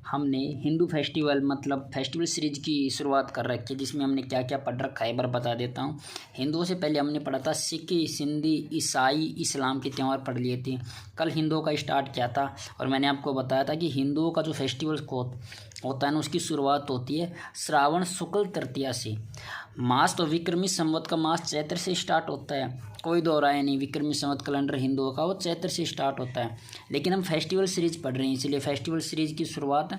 हमने हिंदू फेस्टिवल मतलब festival series की शुरुआत कर रखी है, जिसमें हमने क्या क्या पढ़ रखा है एक बार बता देता हूँ। हिंदुओं से पहले हमने पढ़ा था सिख, सिंधी, ईसाई, इस्लाम के त्यौहार पढ़ लिए थे। कल हिंदुओं का स्टार्ट किया था और मैंने आपको बताया था कि हिंदुओं का जो फेस्टिवल होता है ना, उसकी शुरुआत होती है श्रावण शुक्ल तृतीया से। मास तो विक्रमी संवत का मास चैत्र से स्टार्ट होता है, कोई दो राय नहीं। विक्रमी संवत कैलेंडर हिंदुओं का वो चैत्र से स्टार्ट होता है, लेकिन हम फेस्टिवल सीरीज पढ़ रहे हैं, इसलिए फेस्टिवल सीरीज की शुरुआत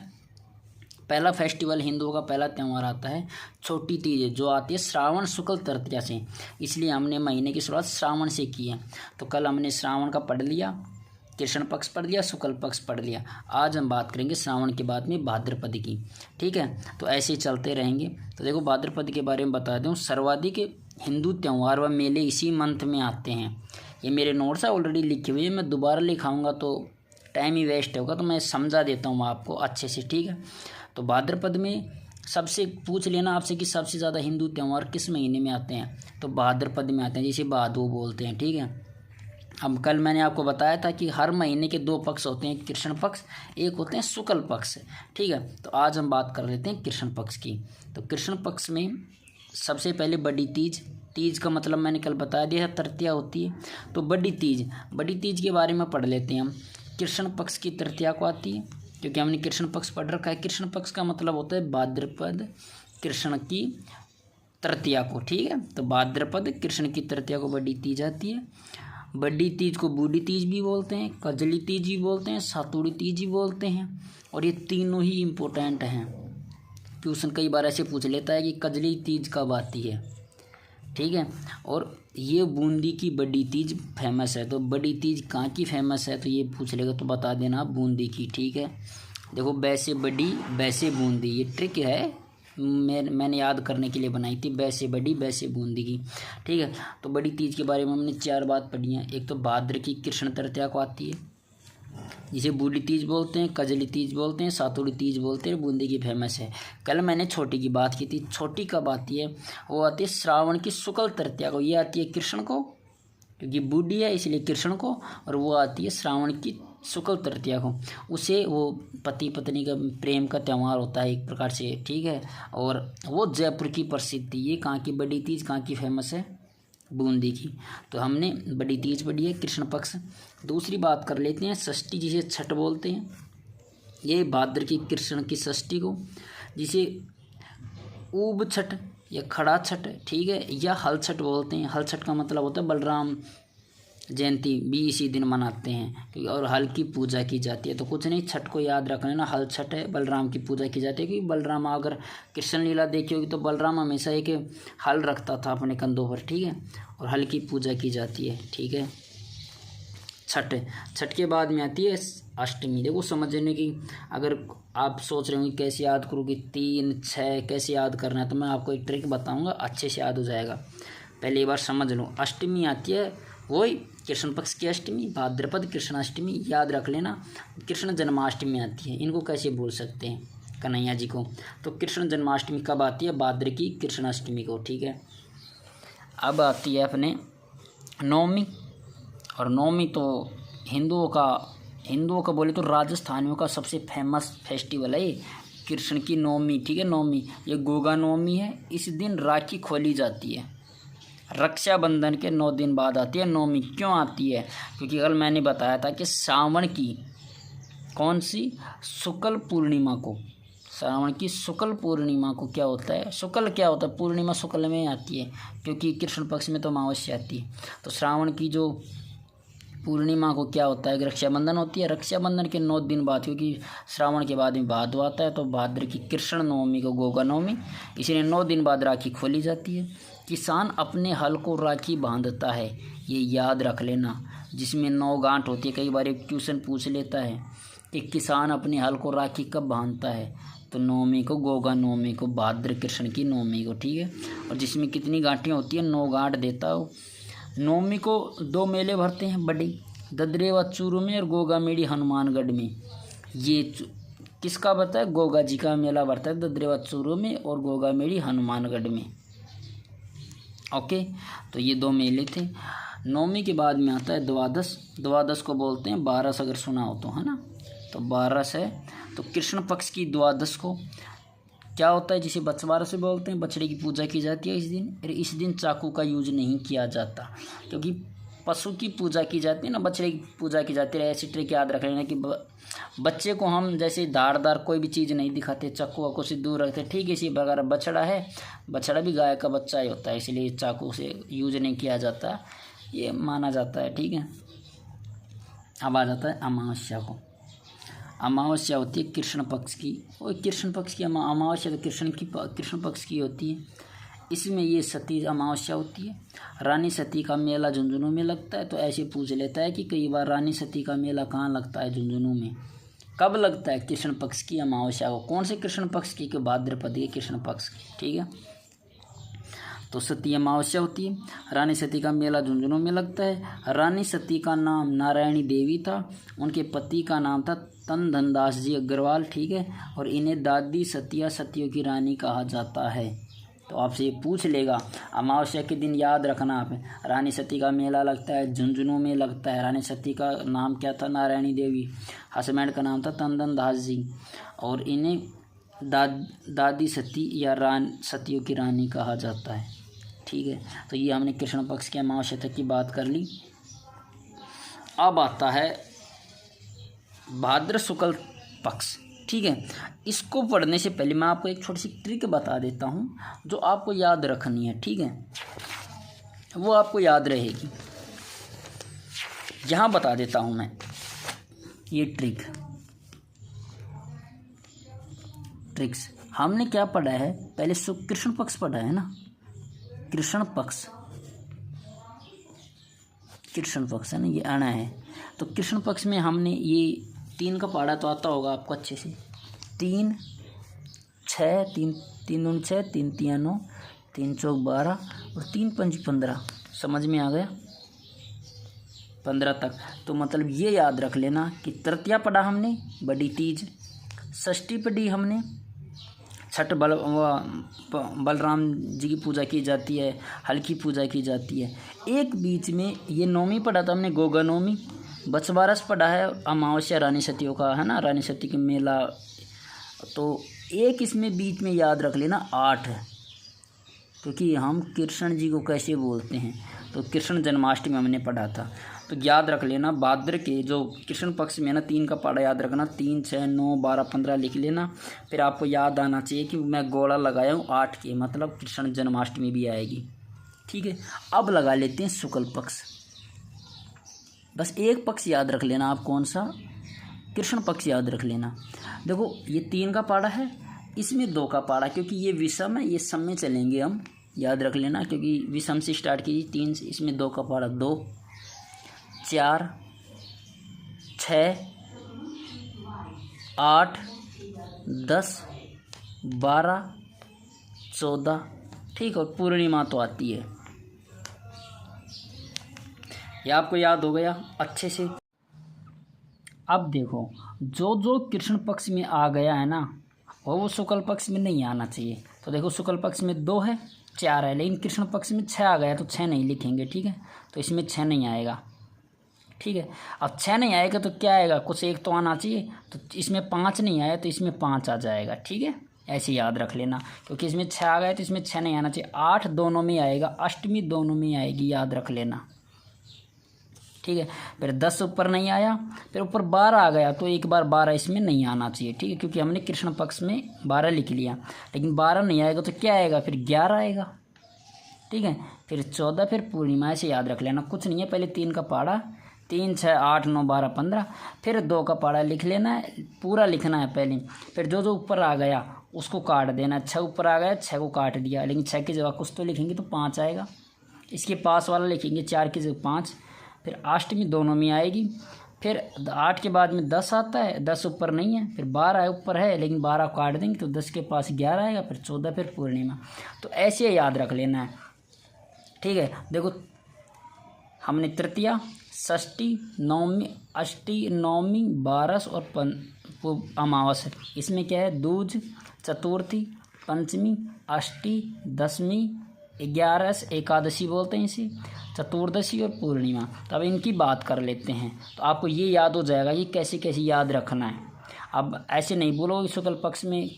पहला फेस्टिवल हिंदुओं का पहला त्यौहार आता है छोटी तीज, जो आती है श्रावण शुक्ल तृतीया से, इसलिए हमने महीने की शुरुआत श्रावण से की है। तो कल हमने श्रावण का पढ़ लिया, कृष्ण पक्ष पढ़ लिया, शुक्ल पक्ष पढ़ लिया। आज हम बात करेंगे श्रावण के बाद में भाद्रपद की, ठीक है। तो ऐसे ही चलते रहेंगे। तो देखो भाद्रपद के बारे में बता दूँ, सर्वाधिक हिंदू त्यौहार व मेले इसी मंथ में आते हैं। ये मेरे नोट्स है ऑलरेडी लिखे हुए हैं, मैं दोबारा लिखाऊंगा तो टाइम ही वेस्ट होगा, तो मैं समझा देता हूँ आपको अच्छे से, ठीक है। तो भाद्रपद में सबसे पूछ लेना आपसे कि सबसे ज़्यादा हिंदू त्यौहार किस महीने में आते हैं, तो भाद्रपद में आते हैं, जिसे भादो बोलते हैं, ठीक है। अब कल मैंने आपको बताया था कि हर महीने के दो पक्ष होते हैं, कृष्ण पक्ष, एक होते हैं शुक्ल पक्ष, ठीक है। तो आज हम बात कर लेते हैं कृष्ण पक्ष की। तो कृष्ण पक्ष में सबसे पहले बड़ी तीज, तीज का मतलब मैंने कल बता दिया, तृतीया होती है। तो बड़ी तीज के बारे में पढ़ लेते हैं हम। कृष्ण पक्ष की तृतीया को आती है, क्योंकि हमने कृष्ण पक्ष पढ़ रखा है। कृष्ण पक्ष का मतलब होता है भाद्रपद कृष्ण की तृतीया को, ठीक है। तो भाद्रपद कृष्ण की तृतीया को बड़ी तीज आती है। बड़ी तीज को बूढ़ी तीज भी बोलते हैं, कजली तीज भी बोलते हैं, सातुड़ी तीज भी बोलते हैं, और ये तीनों ही इम्पोर्टेंट हैं। ट्यूशन कई बार ऐसे पूछ लेता है कि कजली तीज कब आती है, ठीक है। और ये बूंदी की बड़ी तीज फेमस है। तो बड़ी तीज कहाँ की फेमस है, तो ये पूछ लेगा तो बता देना बूंदी की, ठीक है। देखो वैसे बड़ी वैसे बूंदी, ये ट्रिक है, मैंने याद करने के लिए बनाई थी, वैसे बड़ी वैसे बूंदी की, ठीक है। तो बड़ी तीज के बारे में हमने 4 बात पढ़ी हैं। एक तो भाद्र की कृष्ण तृतीया को आती है, जिसे बूढ़ी तीज बोलते हैं, कजली तीज बोलते हैं, सातुड़ी तीज बोलते हैं, बूंदी की फेमस है। कल मैंने छोटी की बात की थी। छोटी कब आती है, वो आती है श्रावण की शुक्ल तृतीया को। ये आती है कृष्ण को, क्योंकि बूढ़ी है इसलिए कृष्ण को, और वो आती है श्रावण की शुक्ल तृतीया को। उसे वो पति पत्नी का प्रेम का त्यौहार होता है एक प्रकार से, ठीक है। और वो जयपुर की प्रसिद्धि, ये कहाँ की बड़ी तीज कहाँ की फेमस है, बूंदी की। तो हमने बड़ी तीज पढ़ी है, कृष्ण पक्ष। दूसरी बात कर लेते हैं षष्ठी, जिसे छठ बोलते हैं। ये भाद्र की कृष्ण की षष्ठी को, जिसे ऊब छठ या खड़ा छठ, ठीक है, या हल छठ बोलते हैं। हल छठ का मतलब होता है बलराम जयंती भी इसी दिन मनाते हैं, क्योंकि और हल की पूजा की जाती है। तो कुछ नहीं, छठ को याद रख लेना, हल छठ है, बलराम की पूजा की जाती है। क्योंकि बलराम, अगर कृष्ण लीला देखी होगी तो बलराम हमेशा एक हल रखता था अपने कंधों पर, ठीक है, और हल की पूजा की जाती है, ठीक है। छठ के बाद में आती है अष्टमी। देखो समझने की, अगर आप सोच रहे हो कि कैसे याद करोगे 3, 6 कैसे याद करना है, तो मैं आपको एक ट्रिक बताऊंगा, अच्छे से याद हो जाएगा। पहले एक बार समझ लो, अष्टमी आती है वही कृष्ण पक्ष की अष्टमी, भाद्रपद कृष्णाष्टमी, याद रख लेना। कृष्ण जन्माष्टमी आती है, इनको कैसे भूल सकते हैं कन्हैया जी को। तो कृष्ण जन्माष्टमी कब आती है, भाद्र की कृष्णाष्टमी को, ठीक है। अब आती है अपने नवमी, और नवमी तो हिंदुओं का बोले तो राजस्थानियों का सबसे फेमस फेस्टिवल है ये, कृष्ण की नवमी, ठीक है। नवमी ये गोगा नवमी है। इस दिन राखी खोली जाती है। रक्षाबंधन के 9 दिन बाद आती है नवमी। क्यों आती है, क्योंकि कल मैंने बताया था कि श्रावण की कौन सी शुक्ल पूर्णिमा को, श्रावण की शुक्ल पूर्णिमा को क्या होता है, शुक्ल क्या होता है, पूर्णिमा शुक्ल में आती है, क्योंकि कृष्ण पक्ष में तो अमावस्या आती है। तो श्रावण की जो पूर्णिमा को क्या होता है, रक्षाबंधन होती है। रक्षाबंधन के 9 दिन बाद, क्योंकि श्रावण के बाद में भादो आता है, तो भाद्र की कृष्ण नवमी को गोगा नवमी, इसलिए 9 दिन बाद राखी खोली जाती है। किसान अपने हल को राखी बांधता है, ये याद रख लेना, जिसमें 9 गांठ होती है। कई बार एक ट्यूशन पूछ लेता है कि किसान अपने हल को राखी कब बांधता है, तो नवमी को, गोगा नवमी को, भाद्र कृष्ण की नवमी को, ठीक है। और जिसमें कितनी गांठें होती हैं, 9 गांठ देता हो। नवमी को 2 मेले भरते हैं बड़े, ददरे व चूरू में और गोगा मेड़ी हनुमानगढ़ में। ये किसका बता है, गोगा जी का मेला भरता है ददरे व चूरू में और गोगा मेड़ी हनुमानगढ़ में, ओके। तो ये 2 मेले थे। नवमी के बाद में आता है द्वादश। द्वादश को बोलते हैं 12, अगर सुना हो तो, है ना। तो 12 है तो कृष्ण पक्ष की द्वादश को क्या होता है, जिसे बछवारा से बोलते हैं, बछड़े की पूजा की जाती है इस दिन। और इस दिन चाकू का यूज नहीं किया जाता, क्योंकि पशु की पूजा की जाती है ना, बछड़े की पूजा की जाती है। ऐसी ट्रिक याद रख लेना कि बच्चे को हम जैसे धारदार कोई भी चीज़ नहीं दिखाते, चाकू वाकू से दूर रखते, ठीक है। इसी प्रकार बछड़ा है, बछड़ा भी गाय का बच्चा ही होता है, इसलिए चाकू से यूज नहीं किया जाता, ये माना जाता है, ठीक है। अब आ जाता है अमावस्या को। अमावस्या होती है कृष्ण पक्ष की, और कृष्ण पक्ष की अमावस्या तो कृष्ण पक्ष की होती है। इसमें ये सती अमावस्या होती है। रानी सती का मेला झुंझुनू में लगता है, तो ऐसे पूछ लेता है कि कई बार रानी सती का मेला कहाँ लगता है, झुंझुनू में। कब लगता है, कृष्ण पक्ष की अमावस्या को। कौन से कृष्ण पक्ष की, कि भाद्रपद के कृष्ण पक्ष की, ठीक है। तो सती अमावस्या होती है। रानी सती का मेला झुंझुनू में लगता है। रानी सती का नाम नारायणी देवी था, उनके पति का नाम था तन धनदास जी अग्रवाल, ठीक है। और इन्हें दादी सतिया, सतियों की रानी कहा जाता है। तो आपसे ये पूछ लेगा, अमावस्या के दिन याद रखना आप, रानी सती का मेला लगता है, झुंझुनू में लगता है। रानी सती का नाम क्या था, नारायणी देवी, हस्बैंड का नाम था तंदन दास जी, और इन्हें दादी सती या सतियों की रानी कहा जाता है, ठीक है। तो ये हमने कृष्ण पक्ष की अमावस्या तक की बात कर ली। अब आता है भाद्र शुक्ल पक्ष, ठीक है। इसको पढ़ने से पहले मैं आपको एक छोटी सी ट्रिक बता देता हूँ, जो आपको याद रखनी है, ठीक है। वो आपको याद रहेगी, यहाँ बता देता हूँ मैं ये ट्रिक्स। हमने क्या पढ़ा है, पहले कृष्ण पक्ष पढ़ा है ना, कृष्ण पक्ष है ना, ये आना है। तो कृष्ण पक्ष में हमने ये 3 का पढ़ा, तो आता होगा आपको अच्छे से। 3 6 3 3 दूनी 6, 3 3 9, 3 चौक 12 और 3 पंच 15। समझ में आ गया, 15 तक। तो मतलब ये याद रख लेना कि तृतीया पढ़ा हमने, बड़ी तीज। षष्ठी पढ़ी हमने, छठ बलराम जी की पूजा की जाती है, हल्की पूजा की जाती है। एक बीच में ये नौमी पढ़ा था हमने, गोगा नौमी। बछवारस पढ़ा है, अमावस्या रानी सतियों का है ना, रानी सती के मेला। तो एक इसमें बीच में याद रख लेना 8, क्योंकि हम कृष्ण जी को कैसे बोलते हैं, तो कृष्ण जन्माष्टमी हमने पढ़ा था। तो याद रख लेना, भाद्र के जो कृष्ण पक्ष में ना 3 का पढ़ा याद रखना, 3 6 9 12 15 लिख लेना। फिर आपको याद आना चाहिए कि मैं गोला लगाया हूँ 8 के, मतलब कृष्ण जन्माष्टमी भी आएगी, ठीक है। अब लगा लेते हैं शुक्ल पक्ष। बस एक पक्ष याद रख लेना आप, कौन सा, कृष्ण पक्ष याद रख लेना। देखो ये 3 का पाड़ा है, इसमें 2 का पाड़ा, क्योंकि ये विषम है, ये सम में चलेंगे हम, याद रख लेना, क्योंकि विषम से स्टार्ट कीजिए 3 से। इसमें 2 का पाड़ा, 2 4 6 8 10 12 14, ठीक। और पूर्णिमा तो आती है, ये आपको याद हो गया अच्छे से। अब देखो, जो कृष्ण पक्ष में आ गया है ना, वो शुक्ल पक्ष में नहीं आना चाहिए। तो देखो शुक्ल पक्ष में 2 है, 4 है, लेकिन कृष्ण पक्ष में 6 आ गया, तो 6 नहीं लिखेंगे, ठीक है। तो इसमें 6 नहीं आएगा, ठीक है। अब 6 नहीं आएगा तो क्या आएगा, कुछ एक तो आना चाहिए। तो इसमें 5 नहीं आया, तो इसमें 5 आ जाएगा, ठीक है। ऐसे याद रख लेना, क्योंकि इसमें 6 आ गया तो इसमें 6 नहीं आना चाहिए। 8 दोनों में आएगा, अष्टमी दोनों में आएगी, याद रख लेना, ठीक है। फिर 10 ऊपर नहीं आया, फिर ऊपर 12 आ गया, तो एक बार 12 इसमें नहीं आना चाहिए, ठीक है, क्योंकि हमने कृष्ण पक्ष में 12 लिख लिया। लेकिन 12 नहीं आएगा तो क्या आएगा, फिर 11 आएगा, ठीक है। फिर 14, फिर पूर्णिमा, से याद रख लेना, कुछ नहीं है। पहले 3 का पाड़ा, 3 6 8 9 12 15, फिर 2 का पाड़ा लिख लेना है, पूरा लिखना है पहले। फिर जो ऊपर आ गया उसको काट देना, 6 ऊपर आ गया, 6 को काट दिया, लेकिन 6 की जगह कुछ तो लिखेंगे तो 5 आएगा। इसके पास वाला लिखेंगे 4 की जगह 5। फिर अष्टमी दोनों में आएगी। फिर 8 के बाद में 10 आता है, 10 ऊपर नहीं है। फिर 12 ऊपर है, लेकिन 12 काट देंगे तो 10 के पास 11 आएगा। फिर 14, फिर पूर्णिमा। तो ऐसे याद रख लेना है, ठीक है। देखो हमने तृतीया, षष्ठी, नवमी, अष्टी, नवमी, 12 और अमावस। इसमें क्या है, दूज, चतुर्थी, पंचमी, अष्टी, दशमी, 11 एकादशी बोलते हैं इसे, चतुर्दशी और पूर्णिमा। तो अब इनकी बात कर लेते हैं, तो आपको ये याद हो जाएगा कि कैसे कैसे याद रखना है। अब ऐसे नहीं बोलो शुक्ल पक्ष में,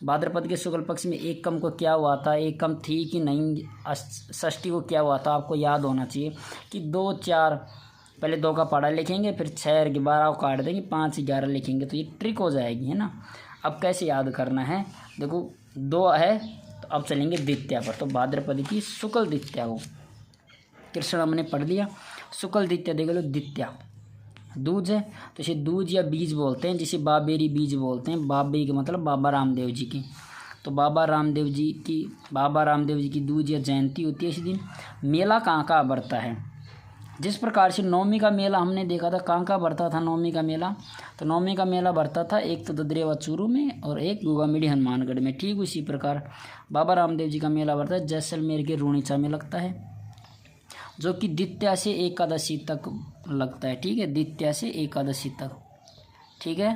भाद्रपद के शुक्ल पक्ष में एक कम को क्या हुआ था, एक कम थी कि नहीं, षष्ठी को क्या हुआ था, आपको याद होना चाहिए कि 2 4, पहले 2 का पहाड़ा लिखेंगे, फिर 6 और 12 को काट देंगे, 5 11 लिखेंगे, तो ये ट्रिक हो जाएगी, है ना। अब कैसे याद करना है, देखो 2 है तो अब चलेंगे द्वितीया पर। तो भाद्रपद की शुक्ल द्वितीया को कृष्ण हमने पढ़ लिया, शुक्ल द्वितीया देख लो, द्वितीया दूज है तो इसे दूज या बीज बोलते हैं, जिसे बाबेरी बीज बोलते हैं। बाबे का मतलब बाबा रामदेव जी की, तो बाबा रामदेव जी की दूज या जयंती होती है इस दिन। मेला कहाँ का बढ़ता है, जिस प्रकार से नवमी का मेला हमने देखा था, कहाँ का बढ़ता था नवमी का मेला, तो नवमी का मेला बढ़ता था एक तो ददरेवा चूरू में और एक गुगामिड़ी हनुमानगढ़ में। ठीक उसी प्रकार बाबा रामदेव जी का मेला बढ़ता है जैसलमेर के रूणीचा में लगता है, जो कि द्वितीया से एकादशी तक लगता है। ठीक है, द्वितीया से एकादशी तक। ठीक है,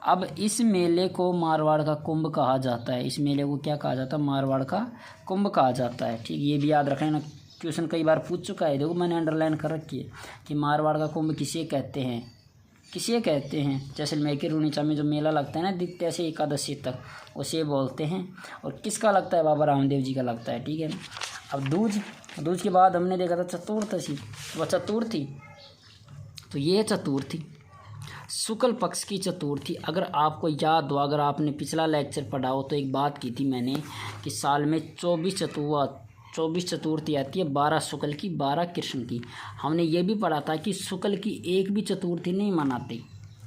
अब इस मेले को मारवाड़ का कुंभ कहा जाता है। इस मेले को क्या कहा जाता है, मारवाड़ का कुंभ कहा जाता है। ठीक, ये भी याद रखना, क्वेश्चन कई बार पूछ चुका है, देखो मैंने अंडरलाइन कर रखी है कि मारवाड़ का कुंभ किसे कहते हैं, जैसलमेर के रूणीचा में जो मेला लगता है ना द्वितीया से एकादशी तक, उसे बोलते हैं। और किसका लगता है, बाबा रामदेव जी का लगता है। ठीक है, अब दूज के बाद हमने देखा था चतुर्थी, वह चतुर्थी, तो ये चतुर्थी शुक्ल पक्ष की चतुर्थी। अगर आपको याद हो, अगर आपने पिछला लेक्चर पढ़ा हो, तो एक बात की थी मैंने कि साल में 24 चतुर्थी आती है, 12 शुक्ल की 12 कृष्ण की। हमने ये भी पढ़ा था कि शुक्ल की एक भी चतुर्थी नहीं मनाते,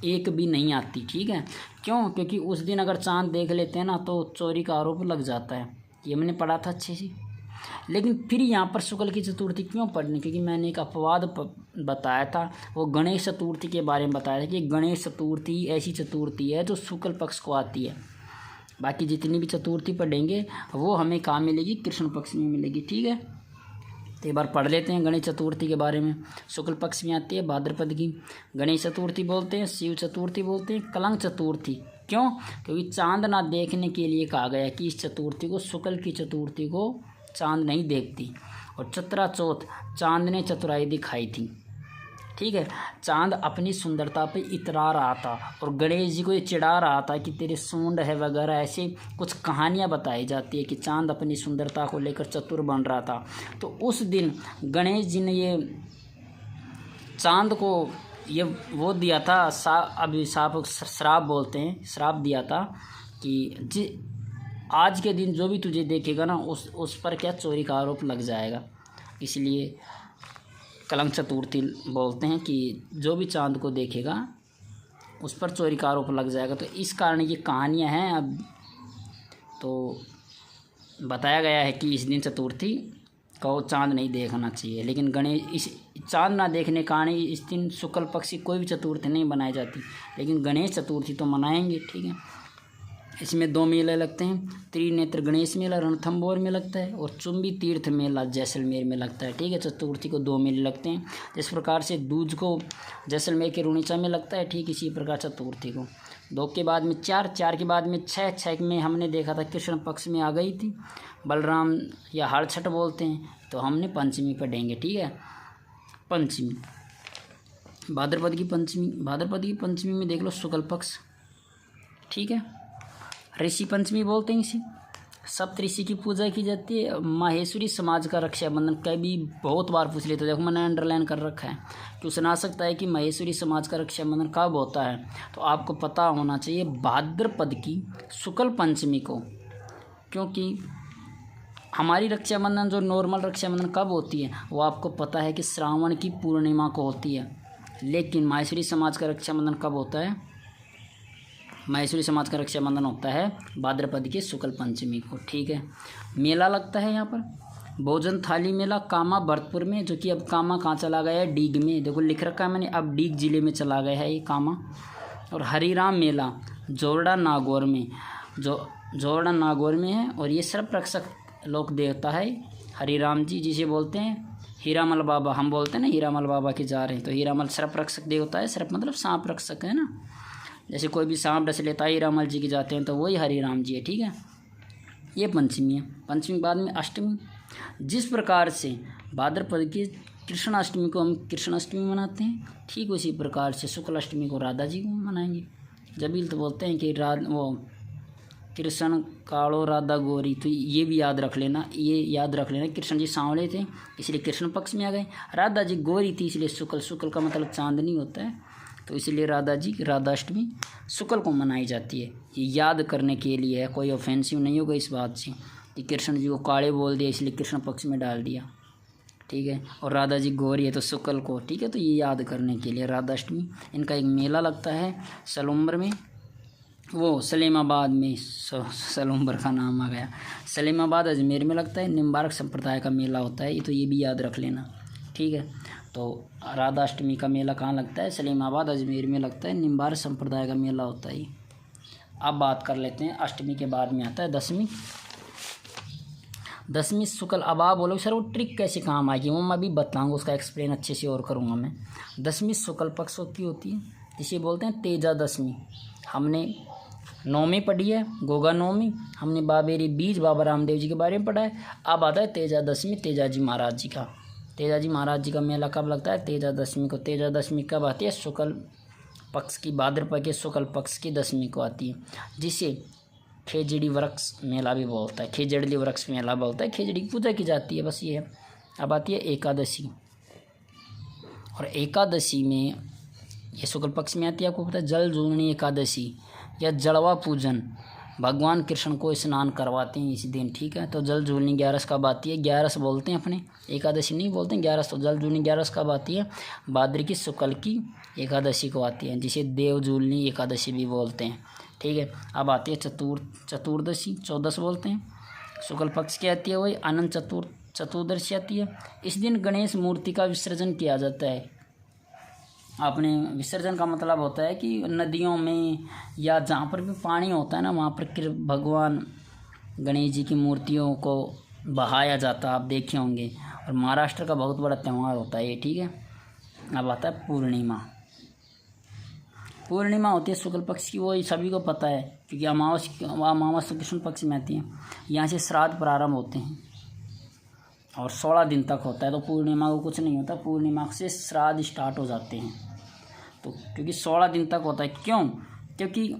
एक भी नहीं आती। ठीक है, क्यों, क्योंकि उस दिन अगर चांद देख लेते हैं ना तो चोरी का आरोप लग जाता है, ये मैंने पढ़ा था अच्छे से। लेकिन फिर यहाँ पर शुक्ल की चतुर्थी क्यों पढ़नी, क्योंकि मैंने एक अपवाद बताया था, वो गणेश चतुर्थी के बारे में बताया था कि गणेश चतुर्थी ऐसी चतुर्थी है जो शुक्ल पक्ष को आती है। बाकी जितनी भी चतुर्थी पढ़ेंगे वो हमें कहाँ मिलेगी, कृष्ण पक्ष में मिलेगी। ठीक है, तो एक बार पढ़ लेते हैं गणेश चतुर्थी के बारे में। शुक्ल पक्ष में आती है भाद्रपद की, गणेश चतुर्थी बोलते हैं, शिव चतुर्थी बोलते हैं, कलंक चतुर्थी। क्यों, क्योंकि चांद ना देखने के लिए कहा गया कि इस चतुर्थी को, शुक्ल की चतुर्थी को चांद नहीं देखती। और चतरा चौथ, चांद ने चतुराई दिखाई थी। ठीक है, चांद अपनी सुंदरता पे इतरा रहा था और गणेश जी को ये चिढ़ा रहा था कि तेरे सूंड है वगैरह, ऐसे कुछ कहानियाँ बताई जाती है कि चांद अपनी सुंदरता को लेकर चतुर बन रहा था। तो उस दिन गणेश जी ने ये चांद को ये वो दिया था, अभिशाप, श्राप बोलते हैं, श्राप दिया था कि आज के दिन जो भी तुझे देखेगा ना उस पर क्या, चोरी का आरोप लग जाएगा। इसलिए कलंक चतुर्थी बोलते हैं कि जो भी चांद को देखेगा उस पर चोरी का आरोप लग जाएगा। तो इस कारण ये कहानियाँ हैं। अब तो बताया गया है कि इस दिन चतुर्थी को चांद नहीं देखना चाहिए, लेकिन गणेश इस चांद ना देखने के कारण इस दिन शुक्ल पक्ष की कोई भी चतुर्थी नहीं बनाई जाती, लेकिन गणेश चतुर्थी तो मनाएंगे। ठीक है, इसमें 2 मेले लगते हैं, त्रिनेत्र गणेश मेला रणथंभौर में लगता है और चुंबी तीर्थ मेला जैसलमेर में लगता है। ठीक है, चतुर्थी को 2 मेले लगते हैं। जिस प्रकार से दूज को जैसलमेर के रूणीचा में लगता है, ठीक इसी प्रकार चतुर्थी को 2 के बाद में 4 के बाद में 6 में हमने देखा था कृष्ण पक्ष में आ गई थी, बलराम या हाड़ छठ बोलते हैं, तो हमने पंचमी पढ़ेंगे। ठीक है, पंचमी, भाद्रपद की पंचमी में देख लो शुक्ल पक्ष। ठीक है, ऋषि पंचमी बोलते हैं इसी, सप्तऋषि की पूजा की जाती है। माहेश्वरी समाज का रक्षाबंधन कभी बहुत बार पूछ लेते, देखो मैंने अंडरलाइन कर रखा है, क्वेश्चन आ सकता है कि माहेश्वरी समाज का रक्षाबंधन कब होता है, तो आपको पता होना चाहिए भाद्रपद की शुक्ल पंचमी को, क्योंकि हमारी रक्षाबंधन जो नॉर्मल रक्षाबंधन कब होती है वो आपको पता है कि श्रावण की पूर्णिमा को होती है, लेकिन माहेश्वरी समाज का रक्षाबंधन कब होता है, माहेश्वरी समाज का रक्षाबंधन होता है भाद्रपद के शुक्ल पंचमी को। ठीक है, मेला लगता है यहाँ पर भोजन थाली मेला कामा भरतपुर में, जो कि अब कामा कहाँ चला गया है, डीग में, देखो लिख रखा है मैंने, अब डीग जिले में चला गया है ये कामा। और हरिराम मेला जोरडा नागौर में, जोरडा नागौर में है, और ये सर्परक्षक लोक देवता है हरिराम जी, जिसे बोलते हैं हीरामल बाबा, हम बोलते हैं ना हीरामल बाबा के जा रहे हैं, तो हीरामल सर्परक्षक देवता है। सर्प मतलब सांप रक्षक है ना, जैसे कोई भी सांप डस लेता है हीरामल जी के जाते हैं, तो वही हरिराम जी है। ठीक है, ये पंचमी है। पंचमी के बाद में अष्टमी, जिस प्रकार से भाद्रपद की कृष्णाष्टमी को हम कृष्णाष्टमी मनाते हैं, ठीक उसी प्रकार से शुक्ल अष्टमी को राधा जी को मनाएंगे। जबील तो बोलते हैं कि वो कृष्ण कालो राधा गोरी, तो ये भी याद रख लेना, ये याद रख लेना। कृष्ण जी सांवले थे इसलिए कृष्ण पक्ष में आ गए, राधा जी गोरी थी इसलिए शुक्ल, शुक्ल का मतलब चांदनी होता है, तो इसलिए राधा जी राधाष्टमी शुक्ल को मनाई जाती है। ये याद करने के लिए है, कोई ऑफेंसिव नहीं होगा इस बात से कि कृष्ण जी को काले बोल दिया इसलिए कृष्ण पक्ष में डाल दिया, ठीक है, और राधा जी गोरी है तो शुक्ल को, ठीक है, तो ये याद करने के लिए राधाष्टमी। इनका एक मेला लगता है सलूम्बर में, वो सलीमाबाद में, सलूम्बर का नाम आ गया, सलीमाबाद अजमेर में लगता है, निम्बार्क संप्रदाय का मेला होता है, तो ये भी याद रख लेना, ठीक है। तो राधाष्टमी का मेला कहाँ लगता है? सलीमाबाद अजमेर में लगता है, निम्बार्क संप्रदाय का मेला होता है। अब बात कर लेते हैं अष्टमी के बाद में आता है दशमी। दशमी शुक्ल, अब आप बोलोगे सर वो ट्रिक कैसे काम आएगी, वो मैं अभी बताऊँगा, उसका एक्सप्लेन अच्छे से और करूँगा मैं। दशमी शुक्ल पक्ष की होती है, इसे बोलते हैं तेजा दशमी। हमने नौमी पढ़ी है, गोगा नौमी, हमने बाबेरी बीज बाबा रामदेव जी के बारे में पढ़ा है। अब आता है तेजा दशमी, तेजाजी महाराज जी का। तेजाजी महाराज जी का मेला कब लगता है? तेजा दशमी को। तेजा दशमी कब आती है? शुक्ल पक्ष की, भाद्रपद के शुक्ल पक्ष की दशमी को आती है, जिसे खेजड़ी वृक्ष मेला भी बोलता है, खेजड़ी वृक्ष मेला बोलता है, खेजड़ी की पूजा की जाती है, बस ये है। अब आती है एकादशी, और एकादशी में ये शुक्ल पक्ष में आती है, आपको पता है जल जूलनी एकादशी या जड़वा पूजन, भगवान कृष्ण को स्नान करवाते हैं इस दिन, ठीक है। तो जल जूलनी 11 कब आती है? 11 बोलते हैं अपने, एकादशी नहीं बोलते हैं, 11। तो जल जूलनी 11 कब आती है? भाद्र की शुक्ल की एकादशी को आती है, जिसे देव जूलनी एकादशी भी बोलते हैं, ठीक है। अब आती है चतुर्दशी, 14 बोलते हैं, शुक्ल पक्ष की आती है, वही अनंत चतुर्दशी आती है। इस दिन गणेश मूर्ति का विसर्जन किया जाता है। आपने विसर्जन का मतलब होता है कि नदियों में या जहाँ पर भी पानी होता है ना, वहाँ पर भगवान गणेश जी की मूर्तियों को बहाया जाता है, आप देखे होंगे। और महाराष्ट्र का बहुत बड़ा त्यौहार होता है ये, ठीक है। अब आता है पूर्णिमा। पूर्णिमा होती है शुक्ल पक्ष की, वो सभी को पता है, क्योंकि अमावस कृष्ण पक्ष में आती है। यहाँ से श्राद्ध प्रारंभ होते हैं और 16 दिन तक होता है, तो पूर्णिमा को कुछ नहीं होता, पूर्णिमा से श्राद्ध स्टार्ट हो जाते हैं। तो क्योंकि 16 दिन तक होता है, क्यों? क्योंकि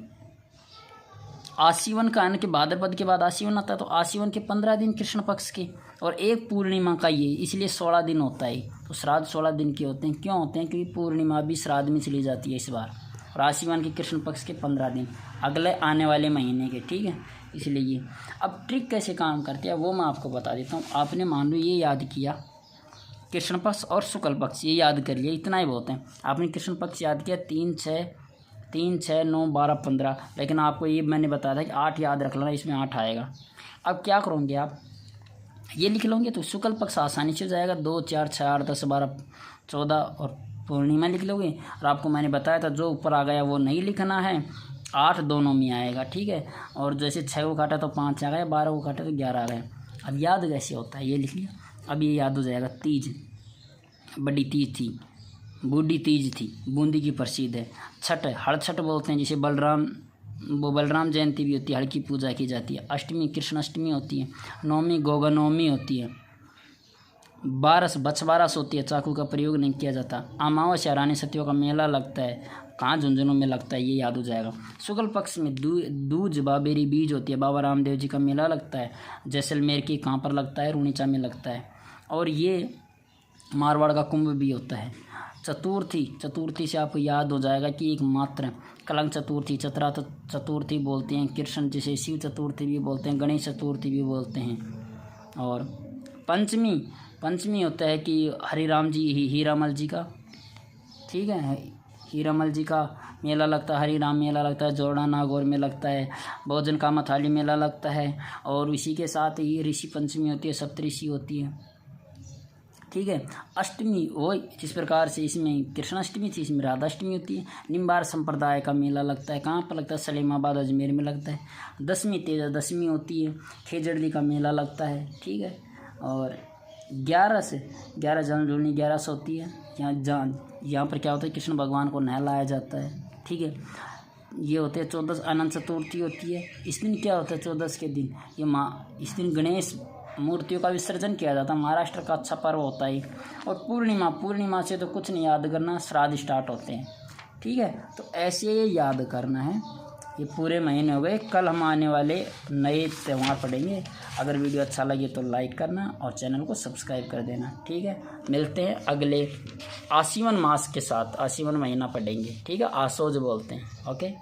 आसीवन का यानी कि भाद्रपद के बाद आसीवन आता है, तो आसीवन के 15 दिन कृष्ण पक्ष के और एक पूर्णिमा का ये, इसलिए 16 दिन होता है। तो श्राद्ध 16 दिन के होते हैं। क्यों होते हैं? क्योंकि पूर्णिमा भी श्राद्ध में चली जाती है इस बार, और आसीवन के कृष्ण पक्ष के 15 दिन अगले आने वाले महीने के, ठीक है, इसलिए ये। अब ट्रिक कैसे काम करती है वो मैं आपको बता देता हूँ। आपने मान लो ये याद किया, कृष्ण पक्ष और शुक्ल पक्ष ये याद कर लिया, इतना ही बहुत है। आपने कृष्ण पक्ष याद किया 3, 6, 9, 12, 15, लेकिन आपको ये मैंने बताया था कि 8 याद रख लेना, इसमें 8 आएगा। अब क्या करोगे आप, ये लिख लोगे तो शुक्ल पक्ष आसानी से हो जाएगा, 2, 4, 6, 8, 10, 12, 14 और पूर्णिमा लिख लोगे। और आपको मैंने बताया था जो ऊपर आ गया वो नहीं लिखना है, 8 दोनों में आएगा, ठीक है। और जैसे 6 को काटा तो 5 आ गया, 12 को काटा तो 11 आ गया। अब याद कैसे होता है ये लिख लिया। अब ये याद हो जाएगा, तीज, बड़ी तीज थी, बूढ़ी तीज थी, बूंदी की प्रसिद्ध है। छठ, हड़ छठ बोलते हैं, जिसे बलराम जयंती भी होती है, हड़ की पूजा की जाती है। अष्टमी कृष्ण अष्टमी होती है। नवमी गोगा नवमी होती है। बारस बछबारस होती है, चाकू का प्रयोग नहीं किया जाता। अमावस्या रानी सतियों का मेला लगता है, कहाँ झुंझुनू में लगता है, ये याद हो जाएगा। शुक्ल पक्ष में दूज बाबेरी बीज होती है, बाबा रामदेव जी का मेला लगता है। जैसलमेर की कहाँ पर लगता है? रूणीचा में लगता है। और ये मारवाड़ का कुंभ भी होता है। चतुर्थी से आपको याद हो जाएगा कि एक मात्र कलंक चतुर्थी, चतरा चतुर्थी बोलते हैं कृष्ण, जिसे शिव चतुर्थी भी बोलते हैं, गणेश चतुर्थी भी बोलते हैं। और पंचमी होता है कि हरिराम जी हीरामल जी का, ठीक है, हीरामल जी का मेला लगता है, हरिराम मेला लगता है, जोड़ा नागौर में लगता है, भोजन कामा थाली मेला लगता है। और इसी के साथ ही ऋषि पंचमी होती है, सप्तऋषि होती है, ठीक है। अष्टमी वो जिस प्रकार से इसमें कृष्णाष्टमी थी, इसमें राधाष्टमी होती है। निम्बार संप्रदाय का मेला लगता है, कहाँ पर लगता है? सलीमाबाद अजमेर में लगता है। दशमी तेजा दशमी होती है, खेजड़ी का मेला लगता है, ठीक है। और 11 जनवरी 11 होती है। यहाँ पर क्या होता है? कृष्ण भगवान को नहलाया जाता है, ठीक है। ये होते हैं 14 अनंत चतुर्थी होती है। इस दिन क्या होता है? 14 के दिन इस दिन गणेश मूर्तियों का विसर्जन किया जाता है। महाराष्ट्र का अच्छा पर्व होता है। और पूर्णिमा से तो कुछ नहीं याद करना, श्राद्ध स्टार्ट होते हैं, ठीक है। तो ऐसे याद करना है। ये पूरे महीने हो गए। कल हम आने वाले नए त्यौहार पढ़ेंगे। अगर वीडियो अच्छा लगे तो लाइक करना और चैनल को सब्सक्राइब कर देना, ठीक है। मिलते हैं अगले आश्विन मास के साथ, आश्विन महीना पढ़ेंगे, ठीक है। आसोज बोलते हैं, ओके।